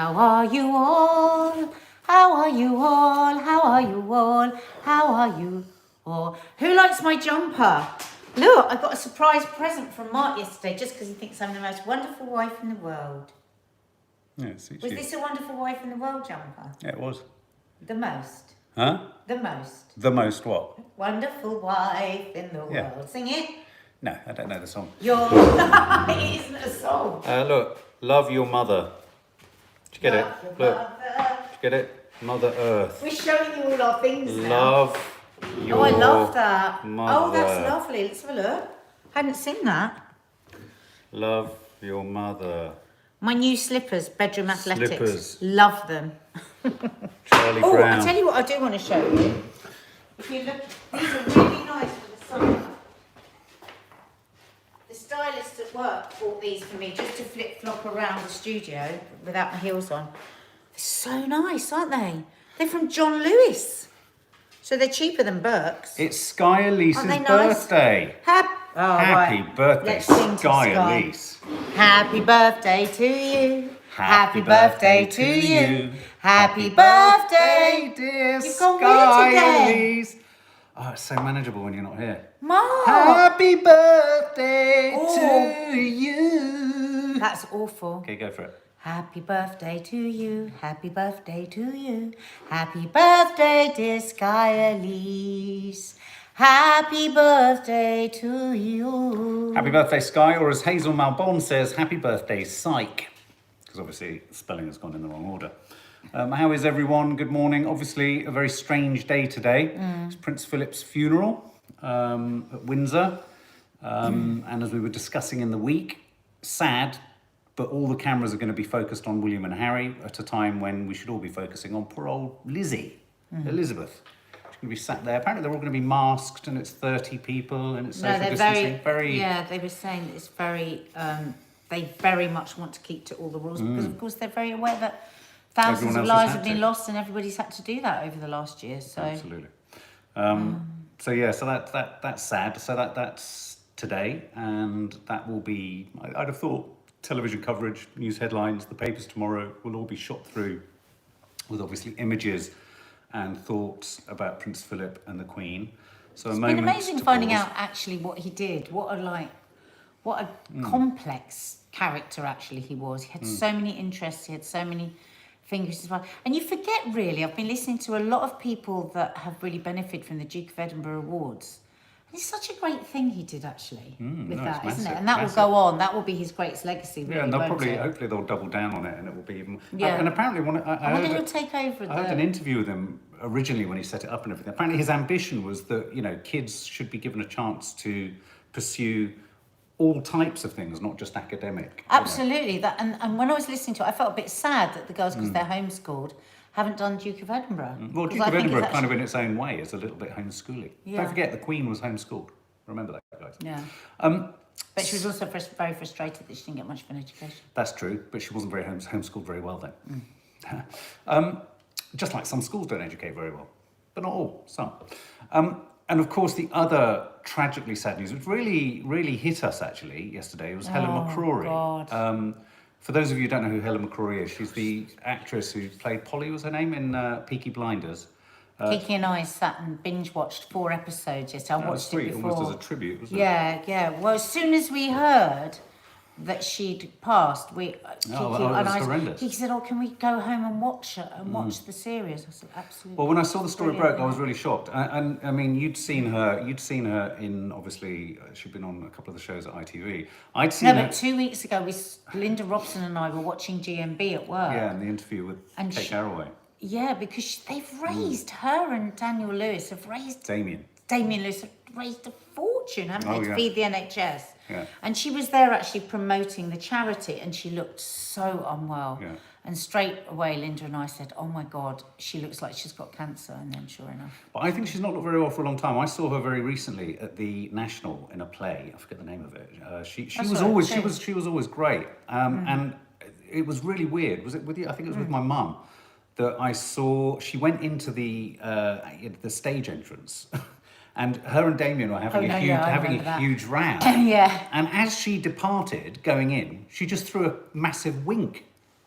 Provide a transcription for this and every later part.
How are you all? How are you all? How are you all? How are you all? Who likes my jumper? Look, I got a surprise present from Mark yesterday just because he thinks I'm the most wonderful wife in the world. Yeah, it suits Was you. this a wonderful wife in the world jumper? Yeah, it was. The most. Huh? The most. The most what? Wonderful wife in the world. Yeah. Sing it. No, I don't know the song. It isn't a song. Look, love your mother. Did you get Love it? your Look, mother. did you get it? Mother Earth. We're showing you all our things now. Love your Oh, I love that. mother. Oh, that's lovely. Let's have a look. I hadn't seen that. Love your mother. My new slippers, bedroom athletics. Slippers. Love them. Charlie Oh, Brown. I tell you what I do want to show you. If you look, these are really nice for the summer. The stylist at work bought these for me just to flip-flop around the studio without my heels on. They're so nice, aren't they? They're from John Lewis. So they're cheaper than Burke's. It's Sky Elise's Aren't they nice? birthday. Happy birthday, Let's sing to Sky Sky. Elise. Happy birthday to you. Happy birthday to you. Happy birthday. dear You've gone Sky weird again. Elise. Oh, it's so manageable when you're not here. Mark. Happy birthday Oh. to you. That's awful. Okay, go for it. Happy birthday to you. Happy birthday to you. Happy birthday, dear Sky Elise. Happy birthday to you. Happy birthday, Sky, or as Hazel Malbon says, happy birthday, Psych. Because obviously spelling has gone in the wrong order. How is everyone? Good morning. Obviously, a very strange day today. It's Prince Philip's funeral at Windsor. And as we were discussing in the week, sad, but all the cameras are going to be focused on William and Harry at a time when we should all be focusing on poor old Lizzie, Elizabeth. She's going to be sat there. Apparently, they're all going to be masked, and it's 30 people, and it's social distancing. Yeah, they were saying that it's very. They very much want to keep to all the rules because, of course, they're very aware that thousands of lives have been lost, and everybody's had to do that over the last year. So absolutely. So that's sad. So that's today, and that will be. I'd have thought television coverage, news headlines, the papers tomorrow will all be shot through with obviously images and thoughts about Prince Philip and the Queen. So it's been amazing finding out actually what he did. What a complex character actually he was. He had so many interests. He had so many fingers as well. And you forget really. I've been listening to a lot of people that have really benefited from the Duke of Edinburgh Awards. It's such a great thing he did actually with that, isn't it? And that will go on. That will be his greatest legacy. Really, yeah, and they'll hopefully they'll double down on it, and it will be even. Yeah. And apparently, I wonder who'll take over. I heard an interview with him originally when he set it up and everything. Apparently, his ambition was that kids should be given a chance to pursue all types of things, not just academic. Absolutely. That and when I was listening to it, I felt a bit sad that the girls, because they're homeschooled, haven't done Duke of Edinburgh. Well, Duke of Edinburgh, kind of in its own way, is a little bit homeschooling. Yeah. Don't forget, the Queen was homeschooled. Remember that, guys. Yeah. But she was also very frustrated that she didn't get much of an education. That's true, but she wasn't very homeschooled very well then. Just like some schools don't educate very well, but not all, some. And of course, the other tragically sad news, which really hit us actually yesterday, was Helen McCrory. God. For those of you who don't know who Helen McCrory is, she's the actress who played Polly, was her name, in Peaky Blinders. Kiki and I sat and binge-watched 4 episodes yesterday. I watched it before. Almost as a tribute, wasn't it? Yeah. Well, as soon as we heard that she'd passed, it was horrendous. He said, "Oh, can we go home and watch it and watch the series?" I said, "Absolutely." Well, when I saw the story broke, I was really shocked. And I mean, you'd seen her in obviously she'd been on a couple of the shows at ITV. I'd seen her. But 2 weeks ago, Linda Robson and I were watching GMB at work. Yeah, and the interview with Kate Garraway. Yeah, because they've raised her and Daniel Lewis have raised Damien Lewis have raised a fortune, haven't they, to feed the NHS? Yeah. And she was there actually promoting the charity, and she looked so unwell. Yeah. And straight away, Linda and I said, "Oh my God, she looks like she's got cancer." And then, sure enough. But I think she's not looked very well for a long time. I saw her very recently at the National in a play. I forget the name of it. She was always great. And it was really weird. Was it with you? I think it was with my mum. That I saw, she went into the stage entrance, and her and Damien were having a huge row. Yeah. And as she departed, going in, she just threw a massive wink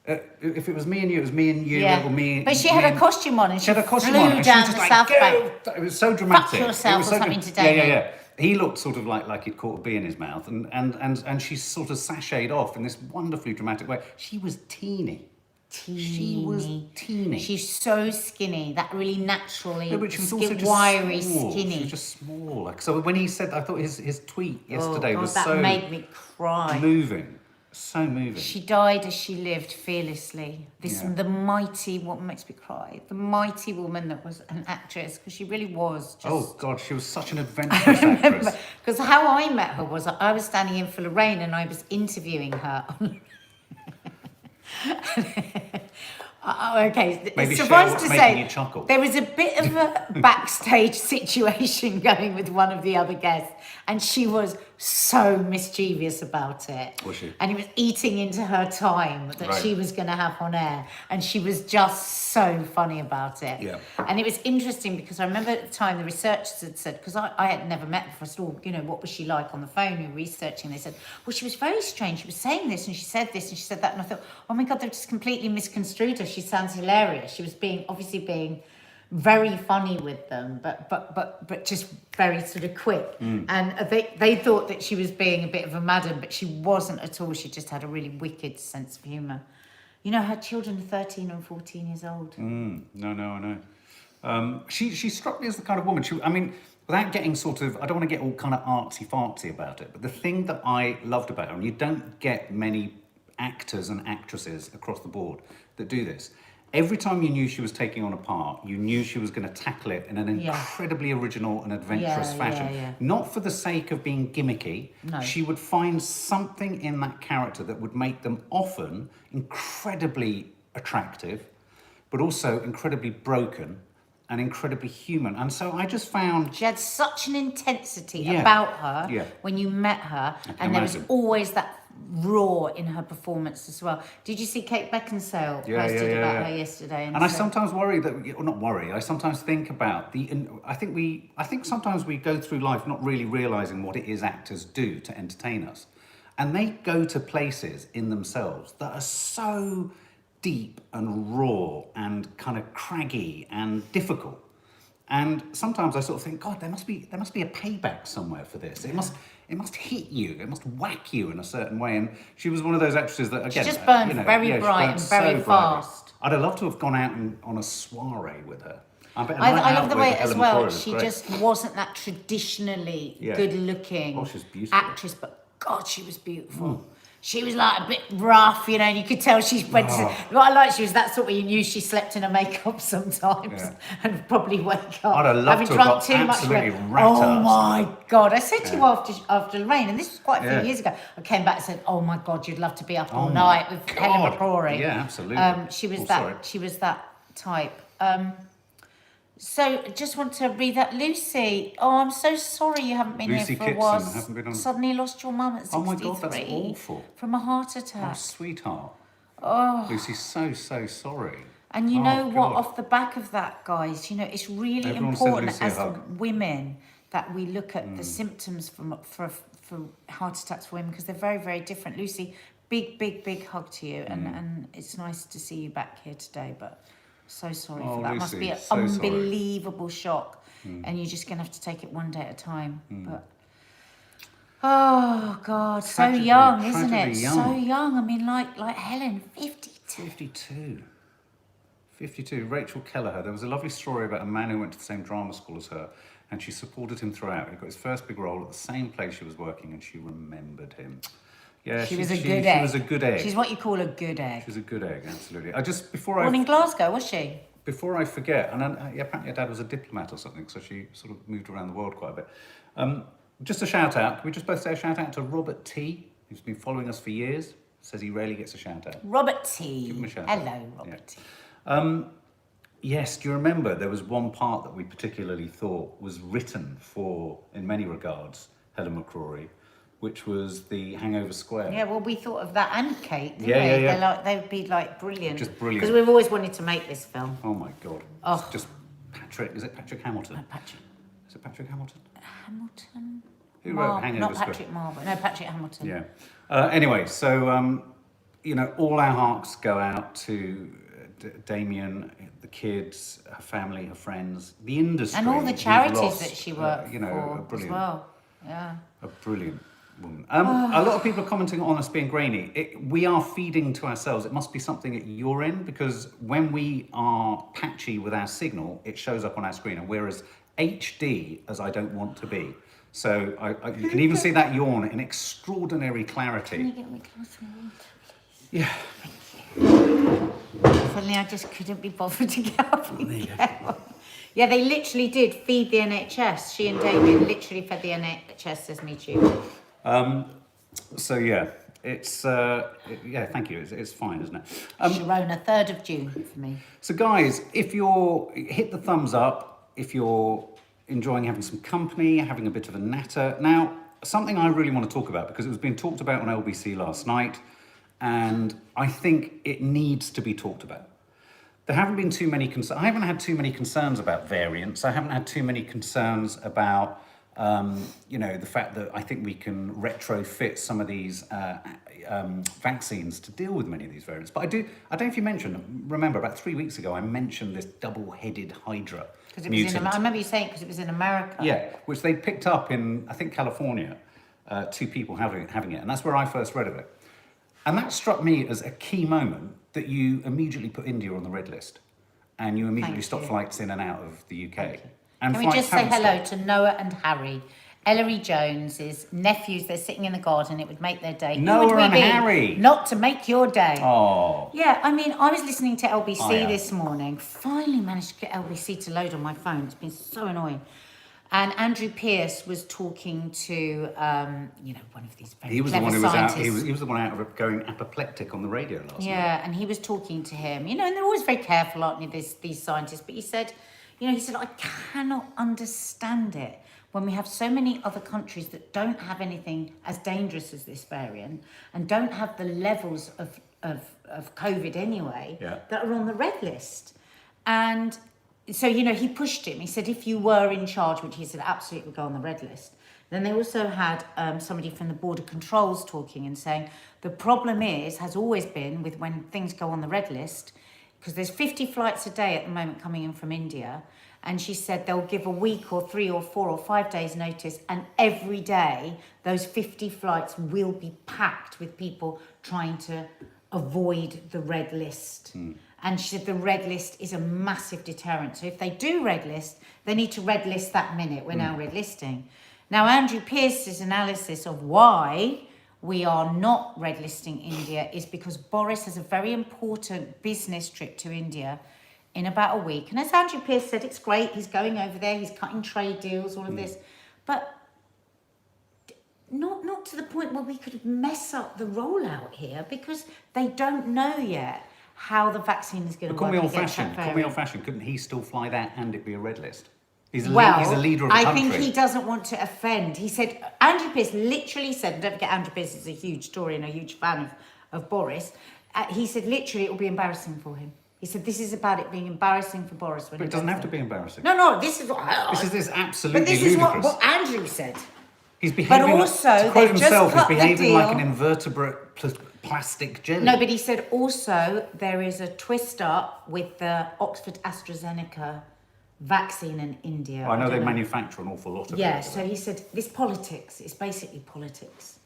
If it was me and you, it was me and you, Yeah. or me. But she had me her costume on and she had her costume flew on, and she down was just the like, South "Go!" Bank. It was so dramatic. yourself It was or so something dra- to Yeah, Damien. yeah. He looked sort of like he'd caught a bee in his mouth, and she sort of sashayed off in this wonderfully dramatic way. She was teeny. She was teeny. She's so skinny, that really naturally, No, but she was also just wiry, small. skinny. She was just small. Like, so when he said, I thought his tweet yesterday God, was that so made me cry. moving. So moving. She died as she lived fearlessly. The mighty woman makes me cry. The mighty woman that was an actress, because she really was. Just, Oh God, she was such an adventurous actress. Because how I met her was I was standing in for Lorraine and I was interviewing her. Okay, Maybe suffice share to what's making say, you chuckle. there was a bit of a backstage situation going with one of the other guests, and she was so mischievous about it. Was she? And it was eating into her time that Right. she was going to have on air, and she was just so funny about it. Yeah. And it was interesting because I remember at the time the researchers had said, because I had never met her before, I said, oh, you know, what was she like on the phone? We were researching. They said, well, she was very strange. She was saying this and she said this and she said that. And I thought, oh my God, they've just completely misconstrued her. She sounds hilarious. She was obviously being very funny with them, but just very sort of quick. And they thought that she was being a bit of a madam, but she wasn't at all. She just had a really wicked sense of humour. You know, her children are 13 and 14 years old. No, I know. She struck me as the kind of woman. I mean, without getting sort of, I don't want to get all kind of artsy-fartsy about it, but the thing that I loved about her, and you don't get many actors and actresses across the board that do this, every time you knew she was taking on a part, you knew she was going to tackle it in an incredibly original and adventurous fashion. Yeah. Not for the sake of being gimmicky. No. She would find something in that character that would make them often incredibly attractive, but also incredibly broken and incredibly human. And so I just found... She had such an intensity Yeah. about her Yeah. when you met her, can and there was imagine. always that raw in her performance as well. Did you see Kate Beckinsale posted about her yesterday? And I sometimes worry that, or not worry, I sometimes think about I think sometimes we go through life not really realising what it is actors do to entertain us. And they go to places in themselves that are so deep and raw and kind of craggy and difficult. And sometimes I sort of think, God, there must be a payback somewhere for this. It must hit you. It must whack you in a certain way. And she was one of those actresses that, again, She just burned very she bright burned and very so brightly. fast. I'd have loved to have gone out on a soiree with her. I love the way as well. She just wasn't that traditionally good-looking Oh, she's beautiful. actress, but God, she was beautiful. She was like a bit rough, you know, and you could tell she went to... What I liked, she was that sort where you knew she slept in her makeup sometimes and probably wake up I'd have loved having to have drunk got too much. absolutely red. rat-arsed. Oh my God. I said to you after Lorraine, and this was quite a few years ago, I came back and said, oh my God, you'd love to be up all night with Helen McCrory. Yeah, absolutely. She was Sorry. she was that type. So just want to read that. Lucy, oh, I'm so sorry you haven't been Lucy here for a Kitson, while. haven't been on- Suddenly lost your mum at 63. Oh my God, that's awful. From a heart Oh, attack. sweetheart. Oh. Lucy's so sorry. And you know what, God. off the back of that, guys, you know, it's really Everyone send important Lucy a as hug. women that we look at the symptoms for heart attacks for women, because they're very, very different. Lucy, big hug to you, and it's nice to see you back here today, but so sorry for that. It must Lucy, be an so sorry. unbelievable shock, and you're just going to have to take it one day at a time. But oh God, so young, isn't it? tragically So young. young. I mean, like Helen, 52. 52. Rachel Kelleher. There was a lovely story about a man who went to the same drama school as her, and she supported him throughout. He got his first big role at the same place she was working, and she remembered him. Yeah, She was a good egg. She was a good egg. She's what you call a good egg. She was a good egg, absolutely. Born in Glasgow, was she? Before I forget, and apparently her dad was a diplomat or something, so she sort of moved around the world quite a bit. Just a shout out. Can we just both say a shout out to Robert T, who's been following us for years? Says he rarely gets a shout out. Robert T. Give him a shout out. Hello, Robert Yeah. T. Yes, do you remember there was one part that we particularly thought was written for, in many regards, Helen McCrory, which was the Hangover Square. Yeah, well, we thought of that and Kate, didn't Yeah, we? yeah. They would be like brilliant. Just brilliant. Because we've always wanted to make this film. Oh my God. Oh. It's just Patrick, is it Patrick Hamilton? Patrick Is it Patrick Hamilton? Hamilton? Who wrote Hangover Not Square? Patrick Marble. No, Patrick Hamilton. Yeah. Anyway, so all our hearts go out to Damien, the kids, her family, her friends, the industry. And all the who've charities lost, that she worked for as well. Yeah. A brilliant woman. A lot of people are commenting on us being grainy. We are feeding to ourselves. It must be something at your end, because when we are patchy with our signal, it shows up on our screen, and we're as HD as I don't want to be. So you can even see that yawn in extraordinary clarity. Can you get me a glass of water, please? Yeah. Suddenly I just couldn't be bothered to get up and get. Yeah, they literally did feed the NHS. She and Damien literally fed the NHS, says Me Too. So yeah, it's thank you. It's fine, isn't it? Sharona, 3rd of June for me. So guys, if you're hit the thumbs up, if you're enjoying having some company, having a bit of a natter. Now, something I really want to talk about, because it was being talked about on LBC last night, and I think it needs to be talked about. There haven't been too many concerns. I haven't had too many concerns about variants. I haven't had too many concerns about, the fact that I think we can retrofit some of these vaccines to deal with many of these variants. But I don't know if you remember about 3 weeks ago, I mentioned this double-headed Hydra mutant. I remember you saying because it was in America. Yeah, which they picked up in, I think, California, 2 people having it. And that's where I first read of it. And that struck me as a key moment, that you immediately put India on the red list, and you immediately stopped flights in and out of the UK. And can we just say hello to Noah and Harry? Ellery Jones's nephews, they're sitting in the garden, it would make their day. Noah and Harry! Not to make your day. Oh. Yeah, I mean, I was listening to LBC this morning, finally managed to get LBC to load on my phone. It's been so annoying. And Andrew Pierce was talking to, one of these very clever scientists. He was the one out of going apoplectic on the radio last night. Yeah, and he was talking to him, and they're always very careful, aren't they, these scientists? But he said, I cannot understand it when we have so many other countries that don't have anything as dangerous as this variant and don't have the levels of COVID anyway that are on the red list. And so, he pushed him. He said, if you were in charge, which he said absolutely would go on the red list. Then they also had somebody from the border controls talking and saying, the problem has always been with when things go on the red list, because there's 50 flights a day at the moment coming in from India. And she said they'll give a week or 3 or 4 or 5 days notice. And every day, those 50 flights will be packed with people trying to avoid the red list. And she said the red list is a massive deterrent. So if they do red list, they need to red list that minute. We're now red listing. Now, Andrew Pierce's analysis of why we are not red listing India is because Boris has a very important business trip to India in about a week. And as Andrew Pierce said, it's great. He's going over there. He's cutting trade deals, all of this. But not to the point where we could mess up the rollout here, because they don't know yet how the vaccine is going to work. Call me old-fashioned. Couldn't he still fly that and it be a red list? He's a leader of the country. I think he doesn't want to offend. He said, Andrew Pierce literally said, and don't forget Andrew Pierce is a huge story and a huge fan of Boris. He said, literally, it will be embarrassing for him. He said, this is about it being embarrassing for Boris. But it doesn't have to be embarrassing. No, this is what... This is absolutely ludicrous. But this is what Andrew said. He's behaving, but also, to quote himself, he's behaving like an invertebrate plastic jelly. No, but he said also there is a twist up with the Oxford AstraZeneca vaccine in India. Well, I know they manufacture an awful lot of it. Yeah, so he said this politics. It's basically politics.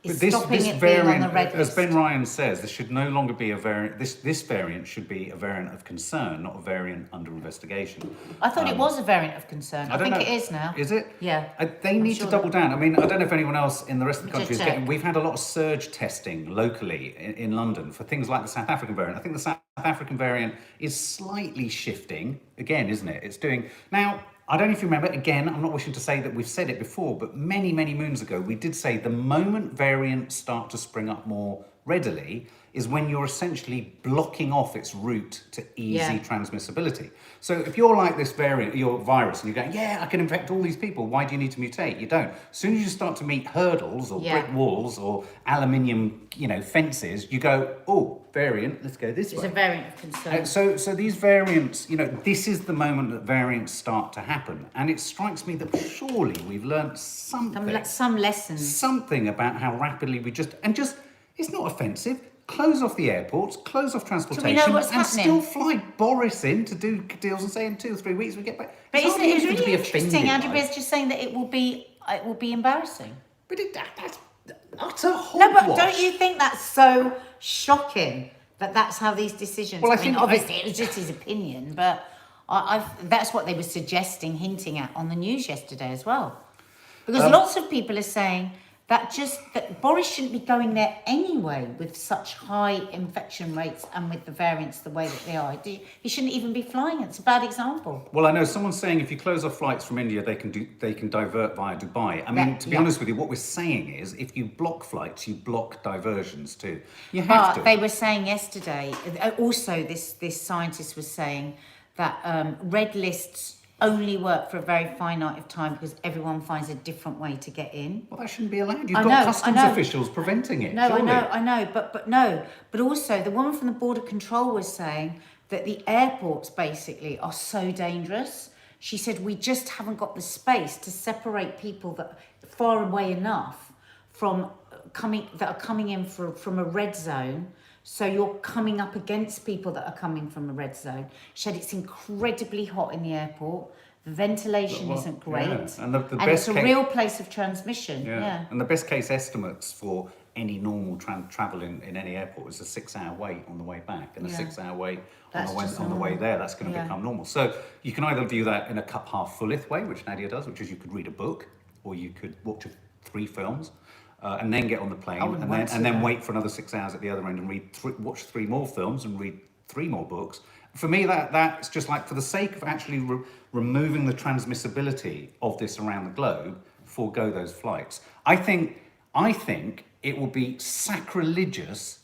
But this variant, as Ben Ryan says, this should no longer be a variant. This variant should be a variant of concern, not a variant under investigation. I thought it was a variant of concern. I think it is now. Is it? Yeah. They need to double down. I mean, I don't know if anyone else in the rest of the country is getting... We've had a lot of surge testing locally in London for things like the South African variant. I think the South African variant is slightly shifting again, isn't it? It's doing... Now, I don't know if you remember, again, I'm not wishing to say that we've said it before, but many, many moons ago, we did say the moment variants start to spring up more readily is when you're essentially blocking off its route to easy transmissibility. So if you're like this variant, your virus, and you're going, yeah, I can infect all these people, why do you need to mutate? You don't. As soon as you start to meet hurdles or brick walls or aluminium, fences, you go, oh, variant, let's go this way. It's a variant of concern. So these variants, this is the moment that variants start to happen. And it strikes me that surely we've learned something. Some lessons. Something about how rapidly it's not offensive. close off the airports, close off transportation, what's and happening? still fly Boris in to do deals and say in 2 or 3 weeks we get back. But It's isn't hardly it anything to really be interesting? offended Andrew by. Bear's just saying that it will be embarrassing. But that's utter hogwash. No, but don't you think that's so shocking that that's how these decisions? Well, I mean, think obviously it was just his opinion, but that's what they were suggesting, hinting at on the news yesterday as well. Because lots of people are saying that Boris shouldn't be going there anyway with such high infection rates and with the variants the way that they are. He shouldn't even be flying. It's a bad example. Well, I know someone's saying if you close off flights from India, they can divert via Dubai. I mean, to be honest with you, what we're saying is if you block flights, you block diversions too. You have to. But they were saying yesterday, also this scientist was saying that red lists only work for a very finite of time because everyone finds a different way to get in. Well, that shouldn't be allowed. You've got customs officials preventing it. No, surely. I know, but also the woman from the border control was saying that the airports basically are so dangerous. She said we just haven't got the space to separate people that far away enough from that are coming in from a red zone. So you're coming up against people that are coming from a red zone. She said it's incredibly hot in the airport. The ventilation isn't great. Yeah. And and it's a real place of transmission. Yeah. And the best case estimates for any normal travel in any airport is a 6-hour wait on the way back and a 6-hour wait on the way there. That's going to become normal. So you can either view that in a cup half fulleth way, which Nadia does, which is you could read a book or you could watch 3 films. And then get on the plane and then wait for another 6 hours at the other end and watch 3 more films and read 3 more books. For me, that's just like for the sake of actually removing the transmissibility of this around the globe, forego those flights. I think it will be sacrilegious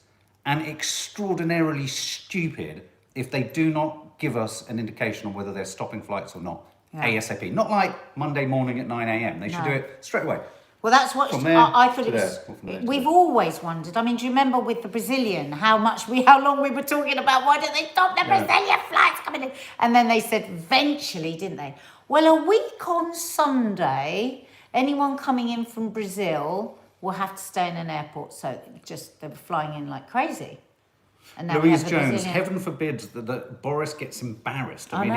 and extraordinarily stupid if they do not give us an indication on whether they're stopping flights or not ASAP. Not like Monday morning at 9 a.m. They should do it straight away. Well, that's what I thought it was. We've always wondered. I mean, do you remember with the Brazilian how long we were talking about why don't they stop the Brazilian flights coming in? And then they said eventually, didn't they? Well, a week on Sunday, anyone coming in from Brazil will have to stay in an airport. So they were flying in like crazy. And now Louise Jones, heaven forbid that Boris gets embarrassed. I mean,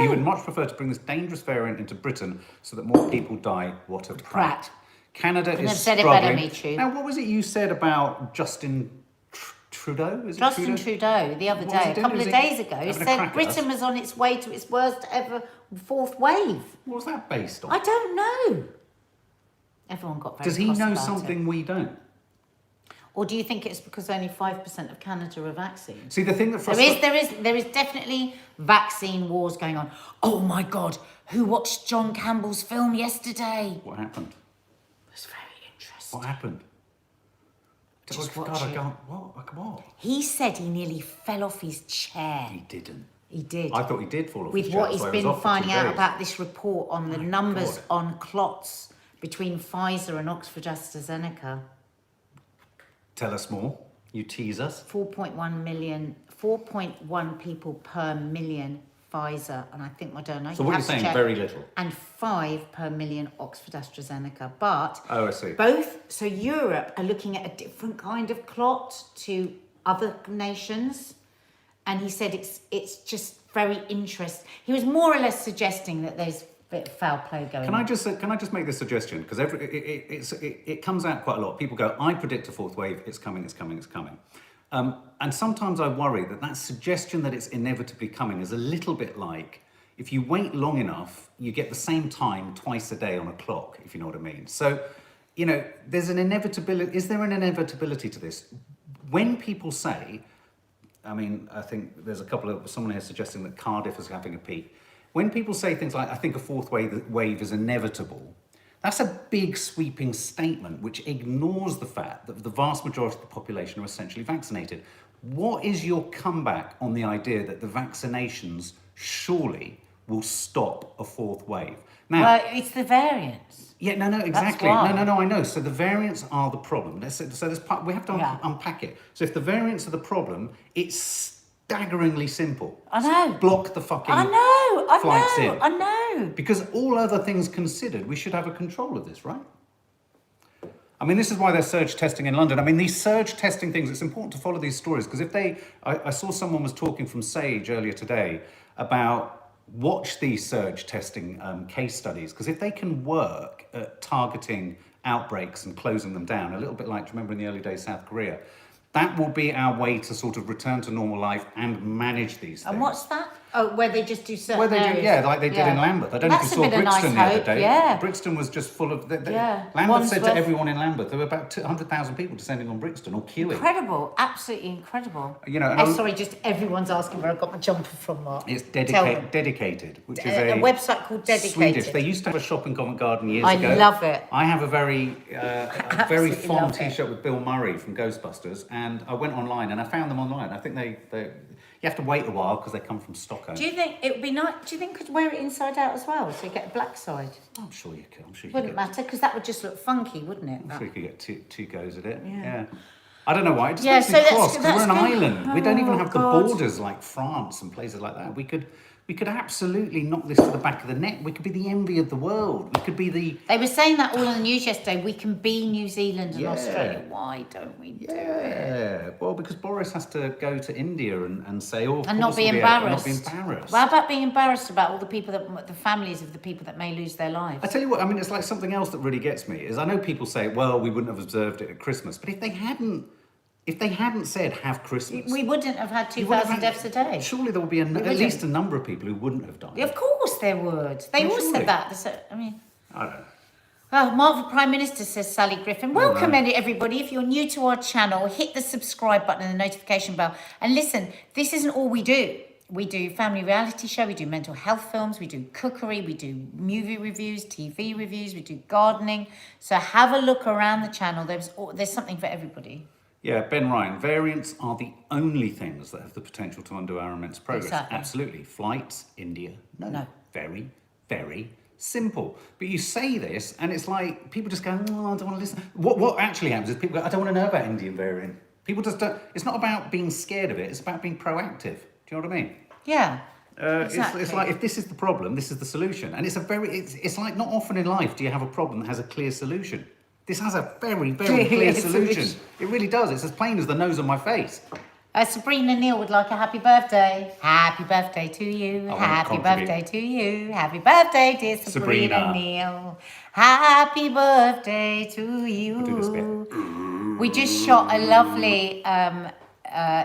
he would much prefer to bring this dangerous variant into Britain so that more people die. What a prat. Canada is struggling. It better, me too. Now, what was it you said about Justin Trudeau? Justin Trudeau the other day, a couple of days ago, he said Britain was on its way to its worst ever 4th wave. What was that based on? I don't know. Everyone got very Does he know something we don't? Or do you think it's because only 5% of Canada are vaccinated? See, the thing that there is definitely vaccine wars going on. Oh my God, who watched John Campbell's film yesterday? What happened? It was very interesting. What happened? Just watch it. What? He said he nearly fell off his chair. He didn't. He did. I thought he did fall off his With chair. what he's been finding out about this report on the numbers on clots between Pfizer and Oxford AstraZeneca. Tell us more. You tease us. 4.1 people per million Pfizer, and I think Moderna. So what you're saying, very little. And 5 per million Oxford AstraZeneca. But I see. So Europe are looking at a different kind of clot to other nations, and he said it's just very interesting. He was more or less suggesting that there's a bit of foul play going on. Can I just make this suggestion? Because it comes out quite a lot. People go, I predict a 4th wave. It's coming. It's coming. It's coming. And sometimes I worry that suggestion that it's inevitably coming is a little bit like if you wait long enough, you get the same time twice a day on a clock, if you know what I mean. So, there's an inevitability. Is there an inevitability to this? When people say, I think there's someone here suggesting that Cardiff is having a peak. When people say things like, I think a 4th wave is inevitable, that's a big sweeping statement which ignores the fact that the vast majority of the population are essentially vaccinated. What is your comeback on the idea that the vaccinations surely will stop a 4th wave? Now, well, it's the variants. Yeah, no, exactly. No, I know. So the variants are the problem. We have to unpack it. So if the variants are the problem, it's staggeringly simple. I know. Block the fucking flights in. I know. Because all other things considered, we should have a control of this, right? I mean, this is why they're surge testing in London. I mean, these surge testing things, it's important to follow these stories because if I saw someone was talking from Sage earlier today about watch these surge testing case studies because if they can work at targeting outbreaks and closing them down, a little bit like, do you remember in the early days, South Korea? That will be our way to sort of return to normal life and manage these things. And what's that? Oh, where they just do certain Where they areas. do, yeah, like they did in Lambeth. I don't know if you saw Brixton the other day. Yeah. Brixton was just full of... Yeah. Lambeth said to everyone in Lambeth, there were about 200,000 people descending on Brixton or queuing. Incredible, absolutely incredible. You know, sorry, just everyone's asking where I got my jumper from, Mark. It's Dedicated, which is a website called Dedicated. Swedish. They used to have a shop in Covent Garden years ago. I love it. I have a very fond love it. T-shirt with Bill Murray from Ghostbusters, and I went online and I found them online. I think they you have to wait a while because they come from Stockholm. Do you think it would be nice? Do you think you could wear it inside out as well, so you get a black side? I'm sure you could. I'm sure you Wouldn't could. matter because that would just look funky, wouldn't it? I'm sure you could get two goes at it. Yeah. I don't know why. It just Yeah, makes so me cross because we're an that's good. island. We don't even Oh, have God. the borders like France and places like that. We could absolutely knock this to the back of the neck. We could be the envy of the world. We could be the... They were saying that all on the news yesterday. We can be New Zealand and Yeah. Australia. Why don't we do it? Yeah, well, because Boris has to go to India and say, oh, of And course not be we'll embarrassed. not be embarrassed. What about being embarrassed about all the people the families of the people that may lose their lives? I tell you what, I mean, it's like something else that really gets me is I know people say, well, we wouldn't have observed it at Christmas, but if they hadn't said have Christmas, We wouldn't have had you would have 2,000 had- deaths a day. Surely there would be at least a number of people who wouldn't have died. Of course there would. They Well, all surely. said that. They said, I mean... I don't know. Oh, Mark the Prime Minister, says Sally Griffin. Welcome, everybody. If you're new to our channel, hit the subscribe button and the notification bell. And listen, this isn't all we do. We do family reality show, we do mental health films, we do cookery, we do movie reviews, TV reviews, we do gardening. So have a look around the channel. There's something for everybody. Yeah, Ben Ryan, variants are the only things that have the potential to undo our immense progress. Exactly. Absolutely. Flights, India, No. Very, very simple. But you say this, and it's like people just go, oh, I don't want to listen. What actually happens is people go, I don't want to know about Indian variant. People just don't. It's not about being scared of it. It's about being proactive. Do you know what I mean? Yeah. Exactly. It's like if this is the problem, this is the solution. And it's like not often in life do you have a problem that has a clear solution. This has a very, very clear solution. It really does. It's as plain as the nose on my face. Sabrina Neal would like a happy birthday. Happy birthday to you. Happy birthday to you. Happy birthday, dear Sabrina Neal. Happy birthday to you. I'll do this bit. We just shot a lovely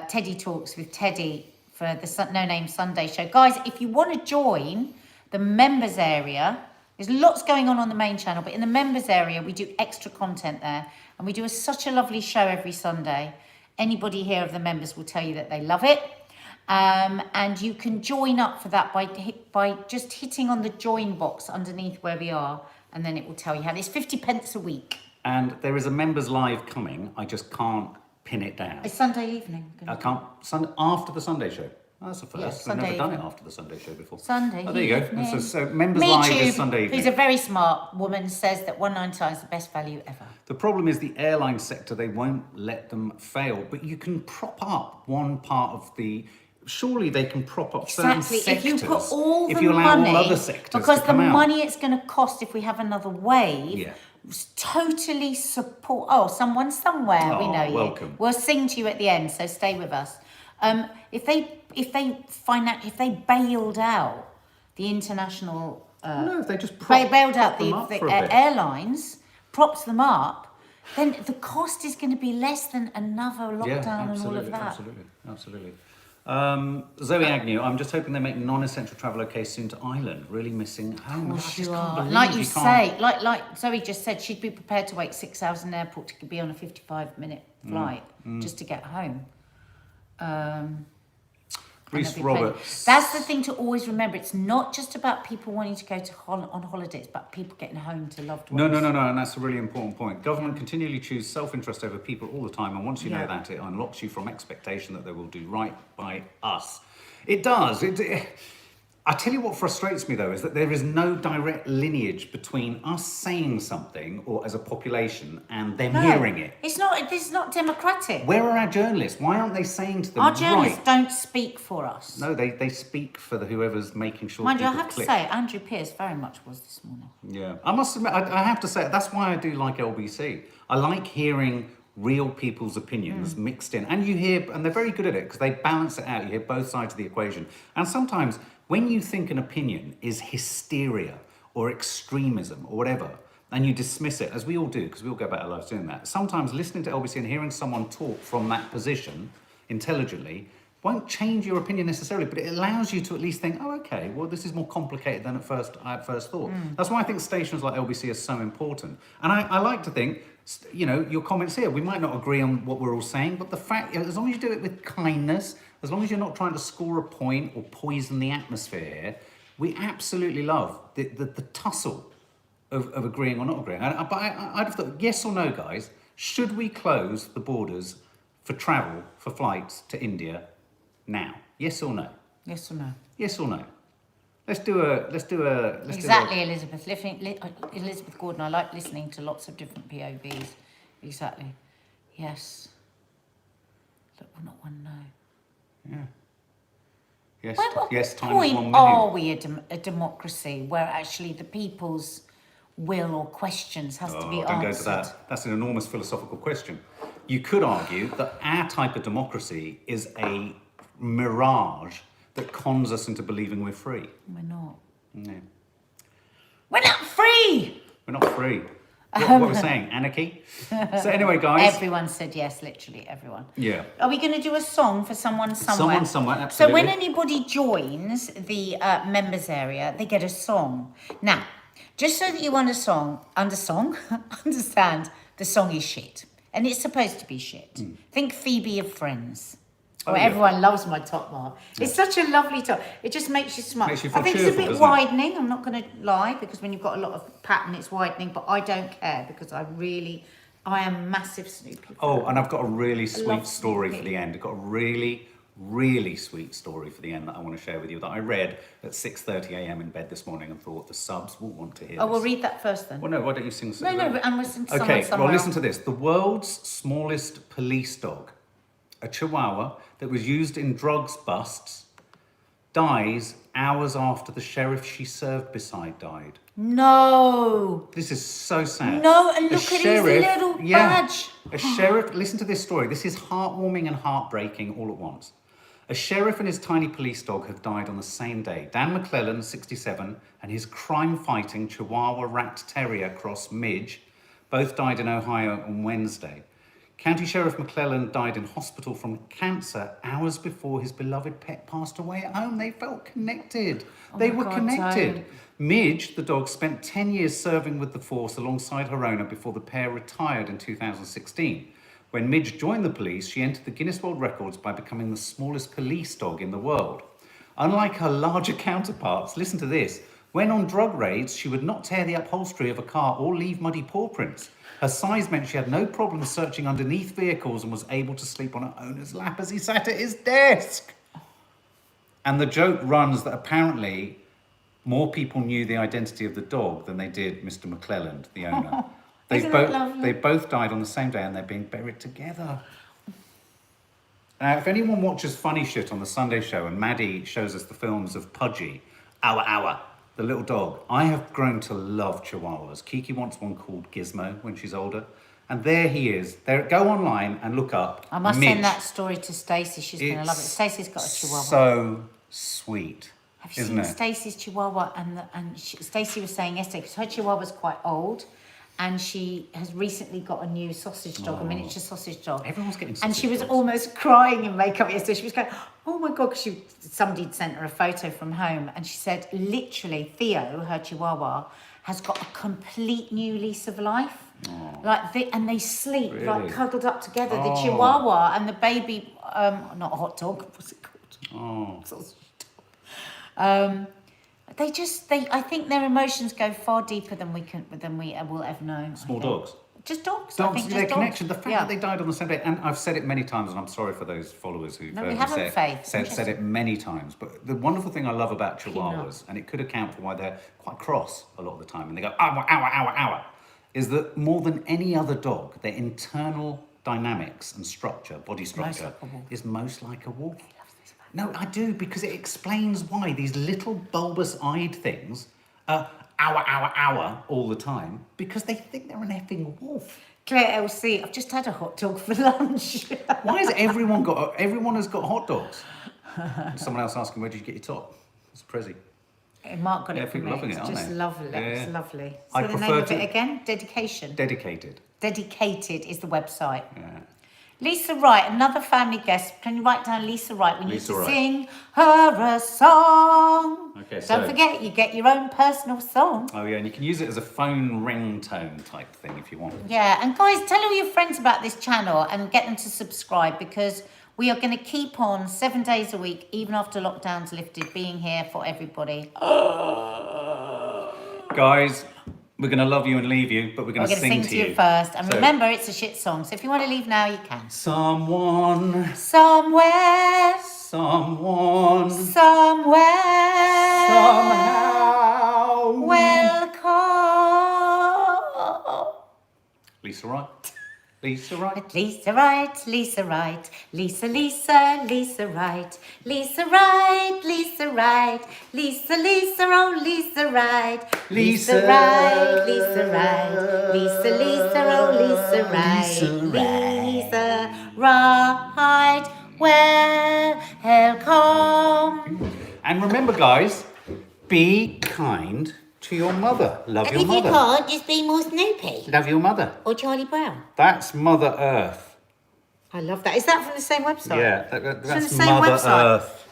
Teddy Talks with Teddy for the No Name Sunday show. Guys, if you want to join the members area, there's lots going on the main channel, but in the members area, we do extra content there. And we do such a lovely show every Sunday. Anybody here of the members will tell you that they love it. And you can join up for that by just hitting on the join box underneath where we are. And then it will tell you how. It's 50 pence a week. And there is a members live coming. I just can't pin it down. It's Sunday evening. I can't. After the Sunday show. Oh, that's the first. Yes, I've never Sunday done it evening. after the Sunday show before. Sunday Oh, there you go. evening. So members live is Sunday evening. Who's a very smart woman, says that 199 is the best value ever. The problem is the airline sector, they won't let them fail. But you can prop up one part of the... Surely they can prop up certain sectors. If you put all the if you allow money, all other sectors because to the come out. money it's going to cost if we have another wave, totally support. Oh, someone somewhere, we know welcome. you. We'll sing to you at the end, so stay with us. If they bailed out the international, No, if they just bailed out them up the for a bit. airlines, propped them up, then the cost is going to be less than another lockdown and all of that. Absolutely. Zoe Agnew, I'm just hoping they make non-essential travel okay soon to Ireland. Really missing home. I just can't believe Like you can't- say, like Zoe just said, she'd be prepared to wait 6 hours in the airport to be on a 55-minute flight just to get home. Reese And they'll be paying. Roberts. That's the thing to always remember. It's not just about people wanting to go to on holiday. It's about people getting home to loved ones. No, and that's a really important point. Government continually choose self-interest over people all the time, and once you know that, it unlocks you from expectation that they will do right by us. It does. I tell you what frustrates me though is that there is no direct lineage between us saying something or as a population and them hearing it. It's not democratic. Where are our journalists? Why aren't they saying to them, Our journalists right? don't speak for us. No, they speak for whoever's making sure. Mind you, I people have click. to say, Andrew Pearce very much was this morning. Yeah, I must admit, I have to say that's why I do like LBC. I like hearing real people's opinions mixed in, and and they're very good at it because they balance it out. You hear both sides of the equation, and sometimes when you think an opinion is hysteria or extremism or whatever, and you dismiss it, as we all do, because we all go about our lives doing that, sometimes listening to LBC and hearing someone talk from that position intelligently won't change your opinion necessarily, but it allows you to at least think, oh, okay, well, this is more complicated than I at first thought. That's why I think stations like LBC are so important. And I like to think, your comments here, we might not agree on what we're all saying, but the fact, as long as you do it with kindness, as long as you're not trying to score a point or poison the atmosphere here, we absolutely love the tussle of agreeing or not agreeing. But I'd have thought, yes or no, guys, should we close the borders for travel, for flights to India now? Yes or no? Yes or no? Yes or no? Let's do a. Exactly, Elizabeth. Elizabeth Gordon, I like listening to lots of different POVs. Exactly. Yes. Look, we're not one no. Yeah. Yes. What yes. Times point 1 million. are we a democracy where actually the people's will or questions has to be don't answered? go to that. That's an enormous philosophical question. You could argue that our type of democracy is a mirage that cons us into believing we're free. We're not. No. We're not free! We're not free. What we're saying, anarchy? So anyway, guys. Everyone said yes, literally everyone. Yeah. Are we going to do a song for someone somewhere? Someone somewhere, absolutely. So when anybody joins the members area, they get a song. Now, just so that you understand, the song is shit. And it's supposed to be shit. Think Phoebe of Friends. Oh, everyone loves my top mark. It's such a lovely top. It just makes you smile. Makes you feel I think cheerful, it's a bit doesn't it? widening. I'm not going to lie, because when you've got a lot of pattern, it's widening. But I don't care, because I am a massive Snoopy fan. Oh, and I've got a really sweet love story Snoopy. for the end. I've got a really, really sweet story for the end that I want to share with you that I read at 6:30 a.m. in bed this morning and thought the subs will want to hear Oh, this. we'll read that first then. Well, no, why don't you sing No, but I'm listening to someone Okay, somewhere well, listen else. to this. The world's smallest police dog, a Chihuahua that was used in drugs busts, dies hours after the sheriff she served beside died. No. This is so sad. No, and look at his little badge. A sheriff, listen to this story. This is heartwarming and heartbreaking all at once. A sheriff and his tiny police dog have died on the same day. Dan McClellan, 67, and his crime-fighting Chihuahua Rat Terrier cross Midge both died in Ohio on Wednesday. County Sheriff McClellan died in hospital from cancer hours before his beloved pet passed away at home. They felt connected. They my were God, connected. don't. Midge, the dog, spent 10 years serving with the force alongside her owner before the pair retired in 2016. When Midge joined the police, she entered the Guinness World Records by becoming the smallest police dog in the world. Unlike her larger counterparts, listen to this, when on drug raids, she would not tear the upholstery of a car or leave muddy paw prints. Her size meant she had no problem searching underneath vehicles and was able to sleep on her owner's lap as he sat at his desk. And the joke runs that apparently more people knew the identity of the dog than they did Mr. McClelland, the owner. Isn't that lovely? They both died on the same day and they're being buried together. Now, if anyone watches Funny Shit on the Sunday show and Maddie shows us the films of Pudgy, the little dog, I have grown to love Chihuahuas. Kiki wants one called Gizmo when she's older. And there he is. There, go online and look up I must Midge. send that story to Stacey. She's going to love it. Stacey's got a Chihuahua. So sweet. Have you isn't seen it? Stacey's Chihuahua? Stacey was saying yesterday, because her Chihuahua's quite old, and she has recently got a new sausage dog, a miniature sausage dog. Everyone's getting And sausage she was dogs. almost crying in makeup yesterday. She was going, oh my God, because somebody had sent her a photo from home, and she said, literally, Theo, her Chihuahua, has got a complete new lease of life. And they sleep Really? like cuddled up together. The Oh. Chihuahua and the baby, not a hot dog, what's it called? Sausage dog. I think their emotions go far deeper than we will ever know. Small dogs. Just dogs. I Dogs, think their just connection, dogs. the fact that they died on the same day, and I've said it many times, and I'm sorry for those followers who've No, we haven't, Faith. said it many times. But the wonderful thing I love about Chihuahuas, and it could account for why they're quite cross a lot of the time, and they go ow, ow, ow, ow, is that more than any other dog, their internal dynamics and structure, body structure, like a wolf. is most like a wolf. No, I do, because it explains why these little bulbous-eyed things are hour, hour, hour all the time, because they think they're an effing wolf. Claire LC, I've just had a hot dog for lunch. Why has everyone has got hot dogs? Someone else asking, where did you get your top? It's Prezi. Mark got Yeah, it for people me. loving it, It's aren't just they? lovely. Yeah. It's lovely. I So the name prefer of it to- again? Dedication. Dedicated. Dedicated is the website. Yeah. Lisa Wright, another family guest. Can you write down Lisa Wright? We need Lisa to Wright. sing her a song. Okay, Don't so- forget, you get your own personal song. Oh yeah, and you can use it as a phone ringtone type thing if you want. Yeah, and guys, tell all your friends about this channel and get them to subscribe, because we are going to keep on 7 days a week, even after lockdown's lifted, being here for everybody. Guys, we're going to love you and leave you, but we're going We're to going to sing to you first. And So- remember, it's a shit song. So if you want to leave now, you can. Someone, Somewhere, someone, somewhere, somehow. welcome. Lisa Wright. Lisa Wright. Lisa Wright, Lisa Wright, Lisa, Lisa, Lisa Wright, Lisa Wright, Lisa Wright, Lisa, Lisa, oh Lisa Wright, Lisa Lisa. Wright, Lisa Wright, Lisa, Lisa, oh Lisa Wright, Lisa Lisa Wright, welcome. And remember, guys, be kind to your mother. Love And your if you mother. can't, just be more Snoopy Love your mother. or Charlie Brown. That's Mother Earth. I love that. Is that from the same website? Yeah, the that's same Mother website. Earth.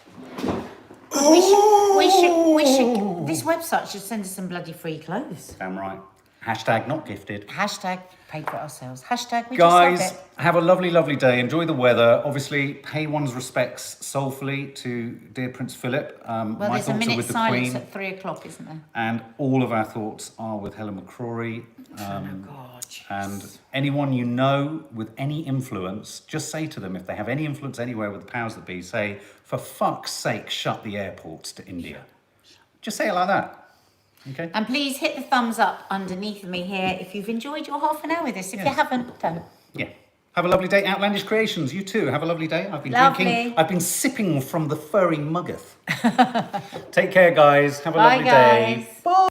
We should, this website should send us some bloody free clothes. Damn right. Hashtag not gifted. Hashtag pay for it ourselves. Hashtag we Guys, just love it. have a lovely, lovely day. Enjoy the weather. Obviously, pay one's respects soulfully to dear Prince Philip. Well, My there's a thoughts are minute with the silence Queen. at 3 o'clock, isn't there? And all of our thoughts are with Helen McCrory. God. And anyone you know with any influence, just say to them, if they have any influence anywhere with the powers that be, say, for fuck's sake, shut the airports to India. Just say it like that. Okay? And please hit the thumbs up underneath me here if you've enjoyed your half an hour with us. If you Yes. haven't, don't. Yeah. Have a lovely day. Outlandish Creations, you too. Have a lovely day. I've been Lovely. drinking, I've been sipping from the furry muggeth. Take care, guys. Have a Bye, lovely day. guys. Bye.